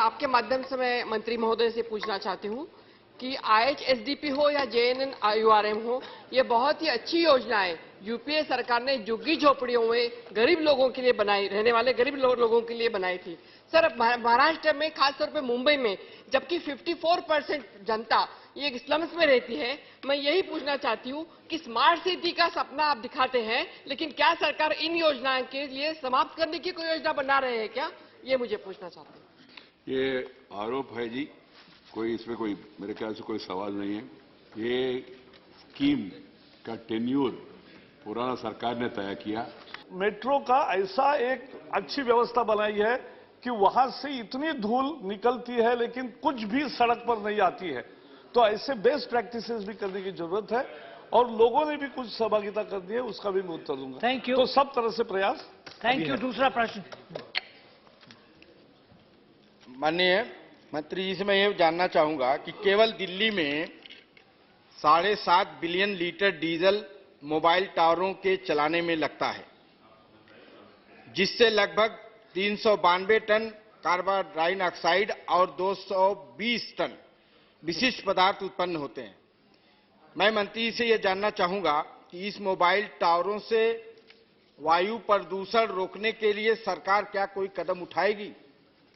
आपके माध्यम से मैं मंत्री महोदय से पूछना चाहती हूँ कि IHSDP हो या JNNURM हो, ये बहुत ही अच्छी योजनाएं यूपीए सरकार ने झुग्गी झोपड़ियों में गरीब लोगों के लिए बनाई, रहने वाले गरीब लोगों के लिए बनाई थी। सर, महाराष्ट्र में, खासतौर पे मुंबई में, जबकि 54% जनता ये स्लम्स में रहती है, मैं यही पूछना चाहती हूँ कि स्मार्ट सिटी का सपना आप दिखाते हैं, लेकिन क्या सरकार इन योजनाओं के लिए समाप्त करने की कोई योजना बना रहे हैं क्या? ये मुझे पूछना चाहते हैं। ये आरोप है जी, कोई इसमें कोई मेरे ख्याल से कोई सवाल नहीं है। ये स्कीम का टेन्यूर पुराना सरकार ने तय किया। मेट्रो का ऐसा एक अच्छी व्यवस्था बनाई है कि वहां से इतनी धूल निकलती है लेकिन कुछ भी सड़क पर नहीं आती है। तो ऐसे बेस्ट प्रैक्टिसेस भी करने की जरूरत है और लोगों ने भी कुछ सहभागिता करनी है, उसका भी मैं उत्तर दूंगा। Thank you. तो सब तरह से प्रयास। Thank you. दूसरा प्रश्न। माननीय मंत्री जी से मैं ये जानना चाहूंगा कि केवल दिल्ली में 7.5 बिलियन लीटर डीजल मोबाइल टावरों के चलाने में लगता है, जिससे लगभग 392 टन कार्बन डाइऑक्साइड और 220 टन विशिष्ट पदार्थ उत्पन्न होते हैं। मैं मंत्री से यह जानना चाहूंगा कि इस मोबाइल टावरों से वायु प्रदूषण रोकने के लिए सरकार क्या कोई कदम उठाएगी?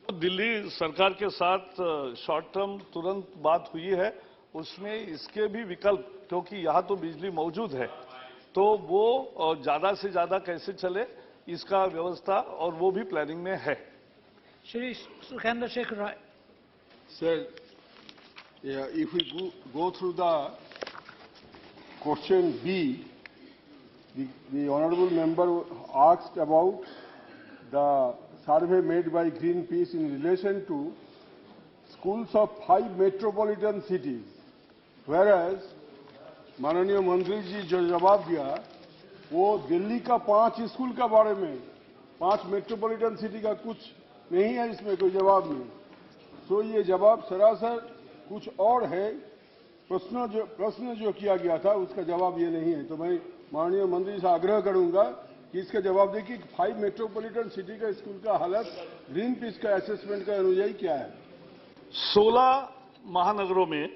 दिल्ली सरकार के साथ शॉर्ट टर्म तुरंत बात हुई है, उसमें इसके भी विकल्प, क्योंकि यहाँ तो बिजली मौजूद है, तो वो ज्यादा से ज्यादा कैसे चले इसका व्यवस्था और वो भी प्लानिंग में है। श्री सुखेंद्र शेखर राय। Sir, if we go through the question B, the honourable member asked about the survey made by Greenpeace in relation to schools of 5 metropolitan cities, whereas माननीय मंत्री जी जो जवाब दिया वो दिल्ली का 5 स्कूल का बारे में, 5 मेट्रोपॉलिटन सिटी का कुछ नहीं है, इसमें कोई जवाब नहीं। तो ये जवाब सरासर कुछ और है। प्रश्न जो किया गया था उसका जवाब ये नहीं है। तो मैं माननीय मंत्री से आग्रह करूंगा कि इसका जवाब दें कि 5 मेट्रोपॉलिटन सिटी का स्कूल का हालत ग्रीन पीस का असेसमेंट का अनुयायी क्या है। 16 महानगरों में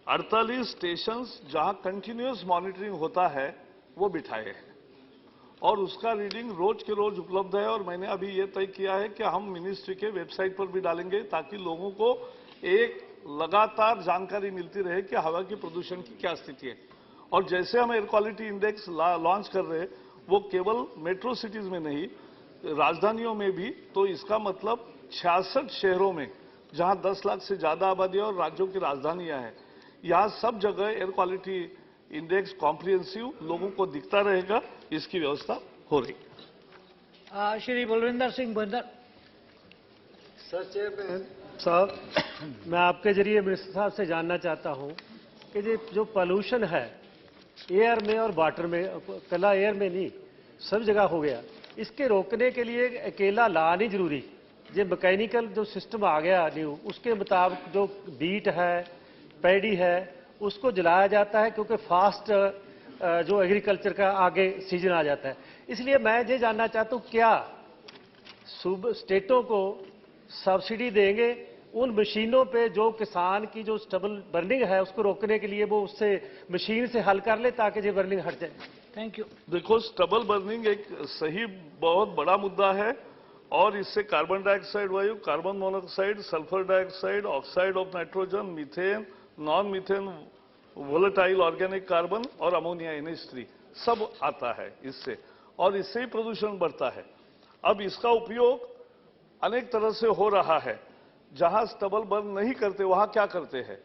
48 स्टेशन जहां कंटिन्यूअस मॉनिटरिंग होता है वो बिठाए हैं और उसका रीडिंग रोज के रोज उपलब्ध है। और मैंने अभी ये तय किया है कि हम मिनिस्ट्री के वेबसाइट पर भी डालेंगे ताकि लोगों को एक लगातार जानकारी मिलती रहे कि हवा के प्रदूषण की क्या स्थिति है। और जैसे हम एयर क्वालिटी इंडेक्स लॉन्च कर रहे हैं वो केवल मेट्रो सिटीज में नहीं, राजधानियों में भी। तो इसका मतलब 66 शहरों में जहां 10 लाख से ज्यादा आबादी और राज्यों की राजधानियां हैं, यहाँ सब जगह एयर क्वालिटी इंडेक्स कॉम्प्रिहेंसिव लोगों को दिखता रहेगा, इसकी व्यवस्था हो रही। श्री बलविंदर सिंह भुंदर। सर चेयरमैन साहब, मैं आपके जरिए मिनिस्टर साहब से जानना चाहता हूं कि जो पोल्यूशन है एयर में और वाटर में, कला एयर में नहीं सब जगह हो गया, इसके रोकने के लिए अकेला ला नहीं जरूरी, जो मैकेनिकल जो सिस्टम आ गया न्यू, उसके मुताबिक जो बीट है, पैडी है, उसको जलाया जाता है क्योंकि फास्ट जो एग्रीकल्चर का आगे सीजन आ जाता है। इसलिए मैं ये जानना चाहता हूँ क्या स्टेटों को सब्सिडी देंगे उन मशीनों पे जो किसान की जो स्टबल बर्निंग है उसको रोकने के लिए वो उससे मशीन से हल कर ले ताकि ये बर्निंग हट जाए। Thank you. देखो, स्टबल बर्निंग एक सही बहुत बड़ा मुद्दा है और इससे कार्बन डाइऑक्साइड वायु, carbon monoxide, sulphur dioxide, oxide of nitrogen, methane, non methane volatile organic carbon और अमोनिया NH3 सब आता है इससे, और इससे ही प्रदूषण बढ़ता है। अब इसका उपयोग अनेक तरह से हो रहा है। जहां स्टबल बर्न नहीं करते वहां क्या करते हैं,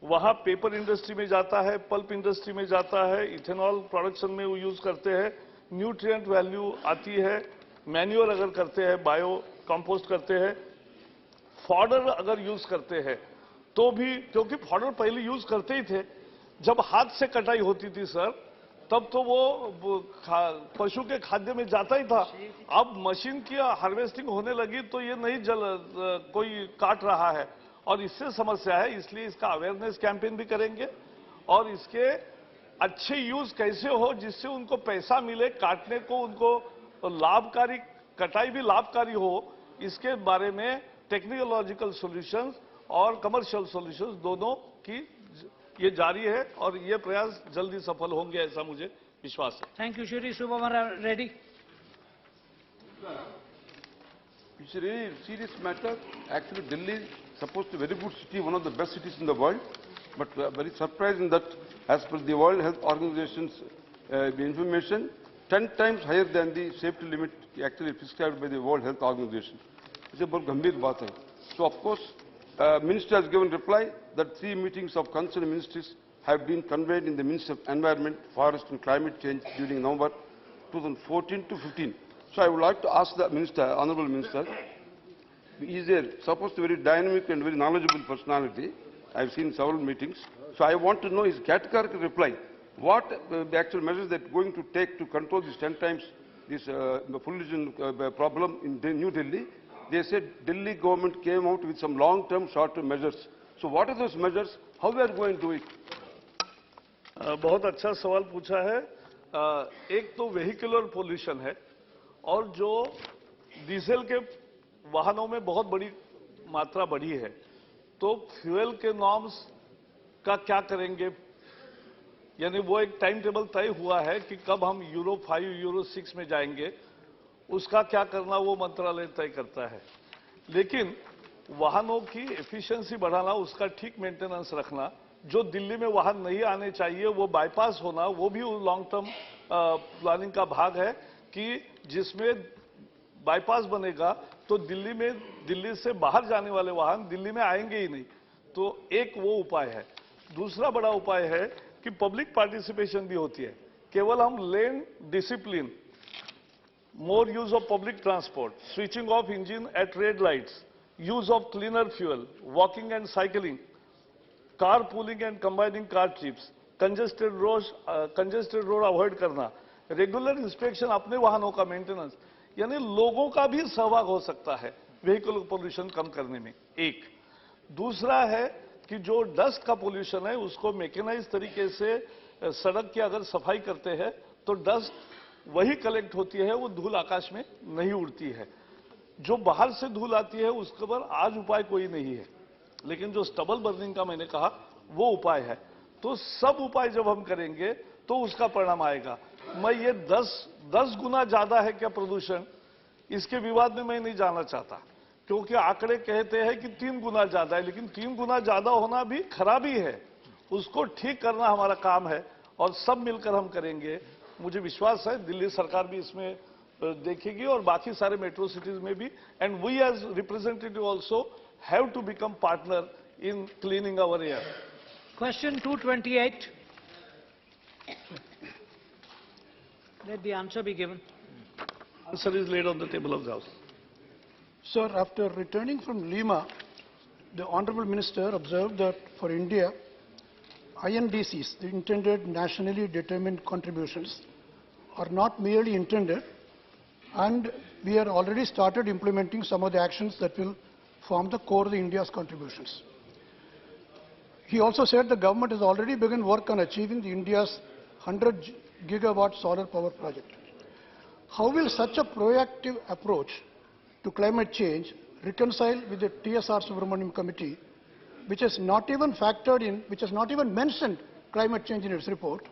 वहां पेपर इंडस्ट्री में जाता है, पल्प इंडस्ट्री में जाता है, इथेनॉल प्रोडक्शन में वो यूज करते हैं, न्यूट्रिएंट वैल्यू आती है, मैन्यूअर अगर करते हैं, बायो कंपोस्ट करते हैं, फॉडर अगर यूज करते हैं तो भी, क्योंकि फॉडर पहले यूज करते ही थे, जब हाथ से कटाई होती थी सर तब तो वो पशु के खाद्य में जाता ही था। अब मशीन की हार्वेस्टिंग होने लगी तो ये नहीं कोई काट रहा है और इससे समस्या है। इसलिए इसका अवेयरनेस कैंपेन भी करेंगे और इसके अच्छे यूज कैसे हो जिससे उनको पैसा मिले काटने को, उनको लाभकारी, कटाई भी लाभकारी हो, इसके बारे में टेक्नोलॉजिकल सॉल्यूशंस और कमर्शियल सॉल्यूशंस दोनों की ये जारी है और ये प्रयास जल्दी सफल होंगे, ऐसा मुझे विश्वास है। Thank you, Shri Subhamara Reddy. It's a really serious matter. Actually, Delhi is supposed to be a very good city, one of the best cities in the world. But very surprising that, as per the World Health Organization's information, 10 times higher than the safety limit actually prescribed by the World Health Organization. It's a very gambhir baat hai. So, of course, Minister has given reply that 3 meetings of concerned ministries have been convened in the Ministry of Environment, Forest and Climate Change during November 2014 to 15. So I would like to ask the Minister, Honorable Minister, he is supposed to be very dynamic and very knowledgeable personality. I have seen several meetings. So I want to know his categorical reply. What the actual measures that going to take to control this 10 times this pollution problem in New Delhi? They said Delhi government came out with some long-term, short-term measures. So what are those measures? How we are going to do it? बहुत अच्छा सवाल पूछा है। एक तो vehicular pollution है और जो डीजल के वाहनों में बहुत बड़ी मात्रा बढ़ी है, तो फ्यूल के नॉर्म्स का क्या करेंगे? यानी वो एक टाइम टेबल तय हुआ है कि कब हम यूरो 5, यूरो 6 में जाएंगे, उसका क्या करना वो मंत्रालय तय करता है। लेकिन वाहनों की एफिशिएंसी बढ़ाना, उसका ठीक मेंटेनेंस रखना, जो दिल्ली में वाहन नहीं आने चाहिए वो बाईपास होना, वो भी लॉन्ग टर्म प्लानिंग का भाग है कि जिसमें बाईपास बनेगा तो दिल्ली से बाहर जाने वाले वाहन दिल्ली में आएंगे ही नहीं। तो एक वो उपाय है। दूसरा बड़ा उपाय है कि पब्लिक पार्टिसिपेशन भी होती है। केवल हम लेन discipline, more use of public transport, switching off engine at red lights, use of cleaner fuel, walking and cycling, carpooling and combining car trips, congested road avoid करना, regular inspection अपने वाहनों का maintenance, यानी लोगों का भी सहभाग हो सकता है व्हीकल पोल्यूशन कम करने में। एक दूसरा है कि जो डस्ट का पोल्यूशन है उसको मैकेनाइज तरीके से सड़क की अगर सफाई करते हैं तो डस्ट वही कलेक्ट होती है, वो धूल आकाश में नहीं उड़ती है। जो बाहर से धूल आती है उसके पर आज उपाय कोई नहीं है, लेकिन जो स्टबल बर्निंग का मैंने कहा वो उपाय है। तो सब उपाय जब हम करेंगे तो उसका परिणाम आएगा। मैं ये 10 गुना ज्यादा है क्या प्रदूषण, इसके विवाद में मैं नहीं जाना चाहता, क्योंकि आंकड़े कहते हैं कि 3 गुना ज्यादा है, लेकिन 3 गुना ज्यादा होना भी खराबी है। उसको ठीक करना हमारा काम है और सब मिलकर हम करेंगे। मुझे विश्वास है दिल्ली सरकार भी इसमें देखेगी और बाकी सारे मेट्रो सिटीज में भी। And we as representative also have to become partner in cleaning our air. Question 228. Let the answer be given. Answer is laid on the table of the House. Sir, after returning from Lima, the Honorable Minister observed that for India, INDCs, the intended nationally determined contributions, are not merely intended, and we have already started implementing some of the actions that will form the core of India's contributions. He also said the government has already begun work on achieving India's 100 gigawatt solar power project. How will such a proactive approach to climate change reconcile with the TSR Subramaniam Committee, which has not even factored in, which has not even mentioned climate change in its report,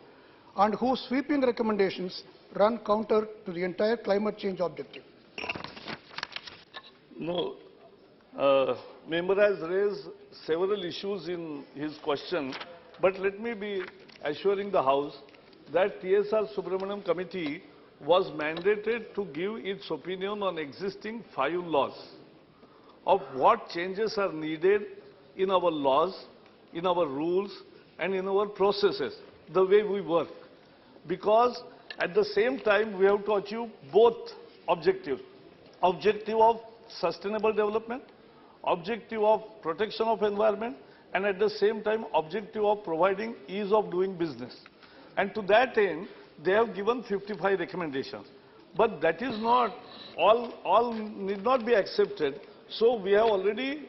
and whose sweeping recommendations run counter to the entire climate change objective? No, member has raised several issues in his question, but let me be assuring the House that TSR Subramaniam Committee was mandated to give its opinion on existing 5 laws of what changes are needed in our laws, in our rules, and in our processes, the way we work. Because at the same time, we have to achieve both objectives. Objective of sustainable development, objective of protection of environment, and at the same time, objective of providing ease of doing business. And to that end, they have given 55 recommendations. But that is not, all need not be accepted. So we are already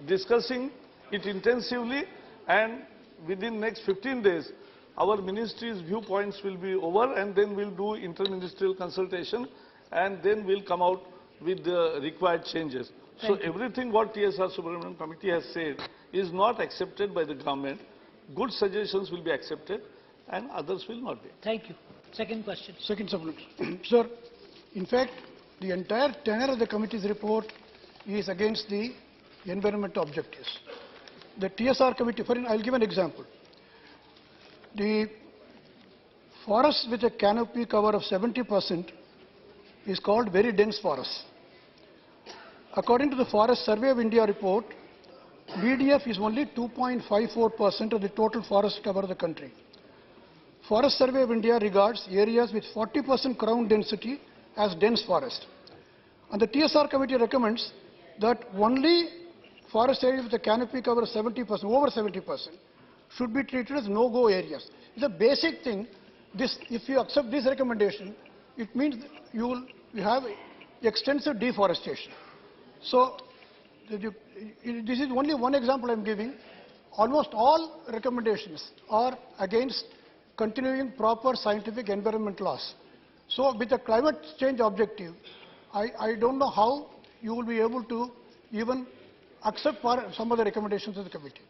discussing it intensively, and within next 15 days, our ministry's viewpoints will be over, and then we'll do interministerial consultation, and then we'll come out with the required changes. So everything what TSR Subramanian committee has said is not accepted by the government. Good suggestions will be accepted and others will not be. Thank you. Second question. Second supplementary. Sir, in fact, the entire tenor of the committee's report is against the environmental objectives. The TSR committee, I'll give an example. The forest with a canopy cover of 70% is called very dense forest. According to the Forest Survey of India report, BDF is only 2.54% of the total forest cover of the country. Forest Survey of India regards areas with 40% crown density as dense forest. And the TSR committee recommends that only forest areas with a canopy cover of 70%, over 70%, should be treated as no-go areas. It's a basic thing. If you accept this recommendation, it means that you have extensive deforestation. So, this is only one example I am giving. Almost all recommendations are against continuing proper scientific environment laws. So, with a climate change objective, I don't know how you will be able to even accept some of the recommendations of the committee.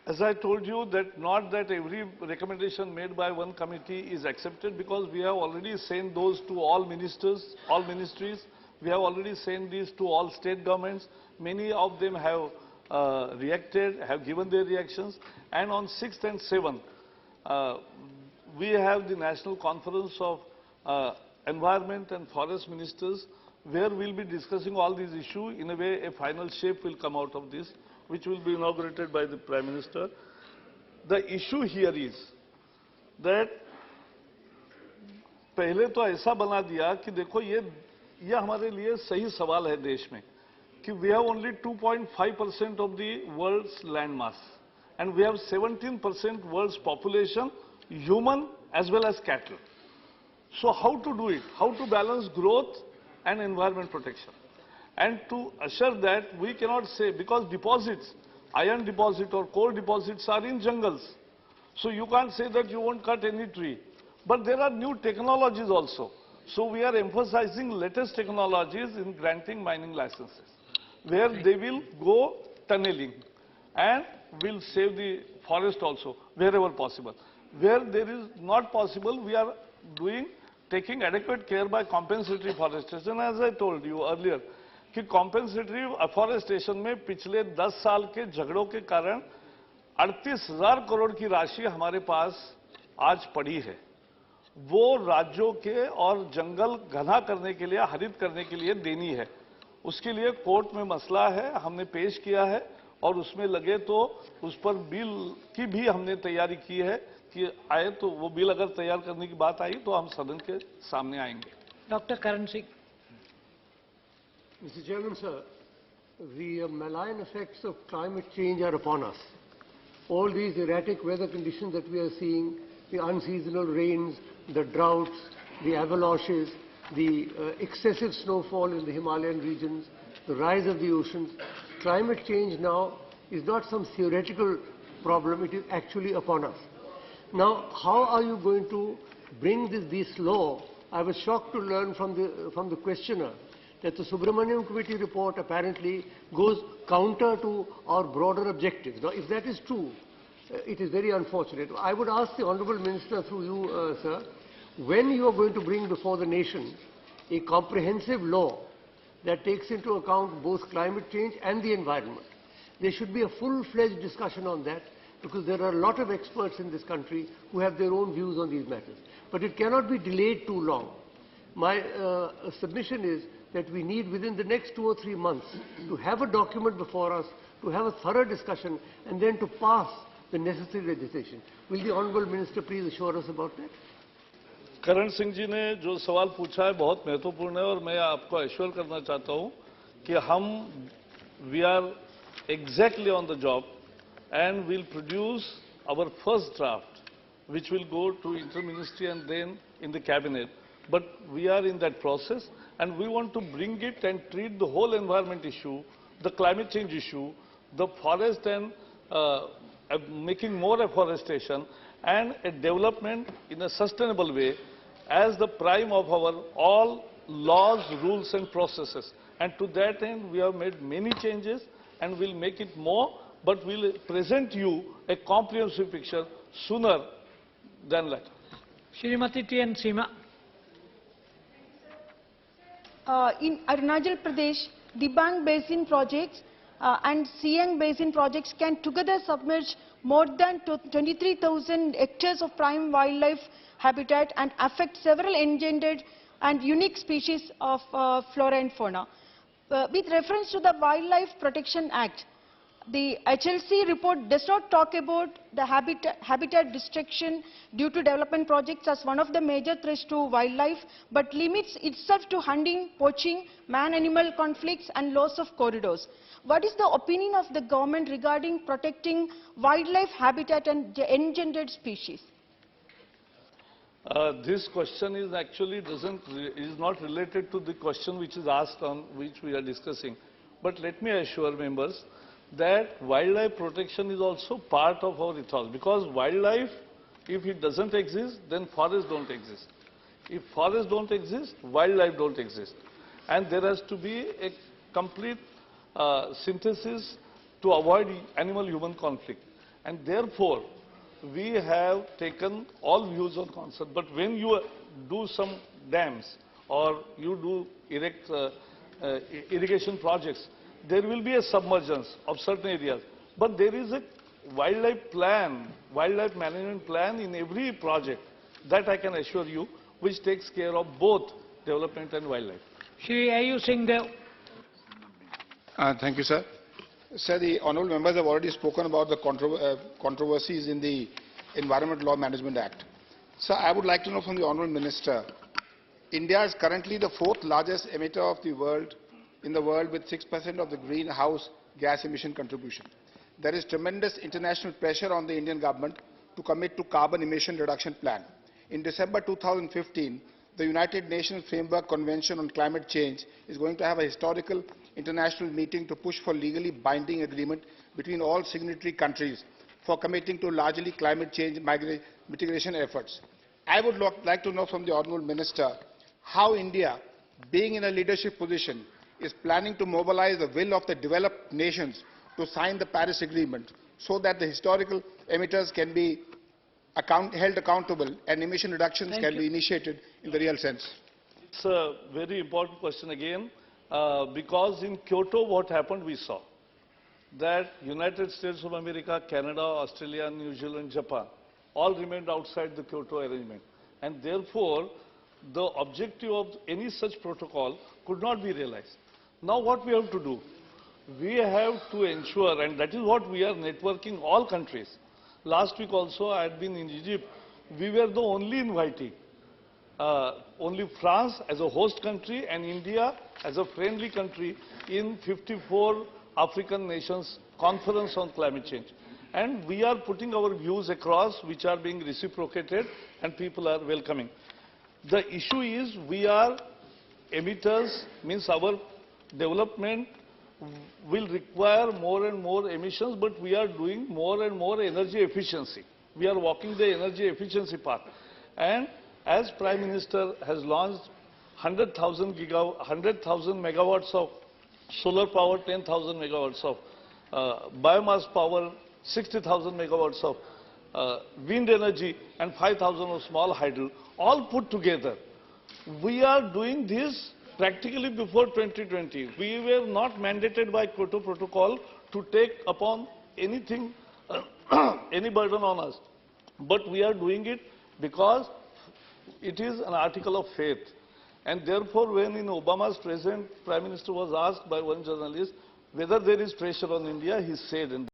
As I told you, that not that every recommendation made by one committee is accepted, because we have already sent those to all ministers, all ministries. We have already sent these to all state governments. Many of them have reacted, have given their reactions. And on 6th and 7th, we have the National Conference of Environment and Forest Ministers, where we'll be discussing all these issues. In a way, a final shape will come out of this, which will be inaugurated by the Prime Minister. The issue here is that पहले तो ऐसा बना दिया कि देखो ये हमारे लिए सही सवाल है देश में कि we have only 2.5% of the world's land mass and we have 17% world's population, human as well as cattle. So how to do it? How to balance growth and environment protection? And to assure that, we cannot say, because deposits, iron deposit or coal deposits are in jungles. So you can't say that you won't cut any tree. But there are new technologies also. So we are emphasizing latest technologies in granting mining licenses, where they will go tunneling and will save the forest also, wherever possible. Where there is not possible, we are taking adequate care by compensatory forestation. As I told you earlier, कि compensatory afforestation में पिछले 10 साल के झगड़ों के कारण 38,000 करोड़ की राशि हमारे पास आज पड़ी है। वो राज्यों के और जंगल घना करने के लिए, हरित करने के लिए देनी है। उसके लिए कोर्ट में मसला है, हमने पेश किया है और उसमें लगे तो उस पर बिल की भी हमने तैयारी की है कि आए तो वो बिल अगर तैयार करने की बात आई तो हम सदन के सामने आएंगे। Doctor Karan Singh. Mr. Chairman, sir, the malign effects of climate change are upon us. All these erratic weather conditions that we are seeing, the unseasonal rains, the droughts, the avalanches, the excessive snowfall in the Himalayan regions, the rise of the oceans, climate change now is not some theoretical problem, it is actually upon us. Now, how are you going to bring this law? I was shocked to learn from the questioner that the Subramanian Committee report apparently goes counter to our broader objectives. Now, if that is true, it is very unfortunate. I would ask the Honourable Minister through you, sir, when you are going to bring before the nation a comprehensive law that takes into account both climate change and the environment. There should be a full-fledged discussion on that, because there are a lot of experts in this country who have their own views on these matters. But it cannot be delayed too long. My submission is that we need within the next 2 or 3 months to have a document before us, to have a thorough discussion, and then to pass the necessary legislation. Will the Honourable Minister please assure us about that? Karan Singh ji ने जो सवाल पूछा है बहुत महत्वपूर्ण है और मैं आपको एश्योर करना चाहता हूं कि हम we are exactly on the job and we'll produce our first draft, which will go to inter-ministry and then in the cabinet. But we are in that process, and we want to bring it and treat the whole environment issue, the climate change issue, the forest and making more afforestation, and a development in a sustainable way as the prime of our all laws, rules and processes. And to that end, we have made many changes and will make it more, but we'll present you a comprehensive picture sooner than later. Shrimati T.N. Seema. In Arunachal Pradesh, Dibang Basin projects and Siang Basin projects can together submerge more than 23,000 hectares of prime wildlife habitat and affect several endangered and unique species of flora and fauna. With reference to the Wildlife Protection Act, the HLC report does not talk about the habitat destruction due to development projects as one of the major threats to wildlife, but limits itself to hunting, poaching, man-animal conflicts and loss of corridors. What is the opinion of the government regarding protecting wildlife habitat and endangered species? This question is actually is not related to the question which is asked on which we are discussing. But let me assure members that wildlife protection is also part of our ethos, because wildlife, if it doesn't exist, then forests don't exist. If forests don't exist, wildlife don't exist. And there has to be a complete synthesis to avoid animal-human conflict. And therefore, we have taken all views on concept. But when you do some dams or you do erect irrigation projects, there will be a submergence of certain areas. But there is a wildlife plan, wildlife management plan in every project, that I can assure you, which takes care of both development and wildlife. Shri Ayu Singh Dev. Thank you, sir. Sir, the honourable members have already spoken about the controversies in the Environment Law Management Act. Sir, I would like to know from the honourable minister, India is currently the 4th largest emitter of the world, in the world, with 6% of the greenhouse gas emission contribution. There is tremendous international pressure on the Indian government to commit to carbon emission reduction plan. In December 2015, the United Nations Framework Convention on Climate Change is going to have a historical international meeting to push for legally binding agreement between all signatory countries for committing to largely climate change mitigation efforts. I would like to know from the honourable minister how India, being in a leadership position, is planning to mobilize the will of the developed nations to sign the Paris Agreement so that the historical emitters can be held accountable and emission reductions can be initiated in the real sense. It's a very important question again, because in Kyoto what happened we saw that United States of America, Canada, Australia, New Zealand, Japan all remained outside the Kyoto arrangement, and therefore the objective of any such protocol could not be realized. Now what we have to do? We have to ensure, and that is what we are networking all countries. Last week also I had been in Egypt. We were the only invitee. Only France as a host country and India as a friendly country in 54 African nations conference on climate change. And we are putting our views across, which are being reciprocated, and people are welcoming. The issue is we are emitters, means our development will require more and more emissions, but we are doing more and more energy efficiency. We are walking the energy efficiency path. And as Prime Minister has launched 100,000 megawatts of solar power, 10,000 megawatts of biomass power, 60,000 megawatts of wind energy, and 5,000 of small hydro, all put together. We are doing this practically before 2020. We were not mandated by Kyoto Protocol to take upon anything, any burden on us. But we are doing it because it is an article of faith. And therefore, when in Obama's present, Prime Minister was asked by one journalist whether there is pressure on India, he said, and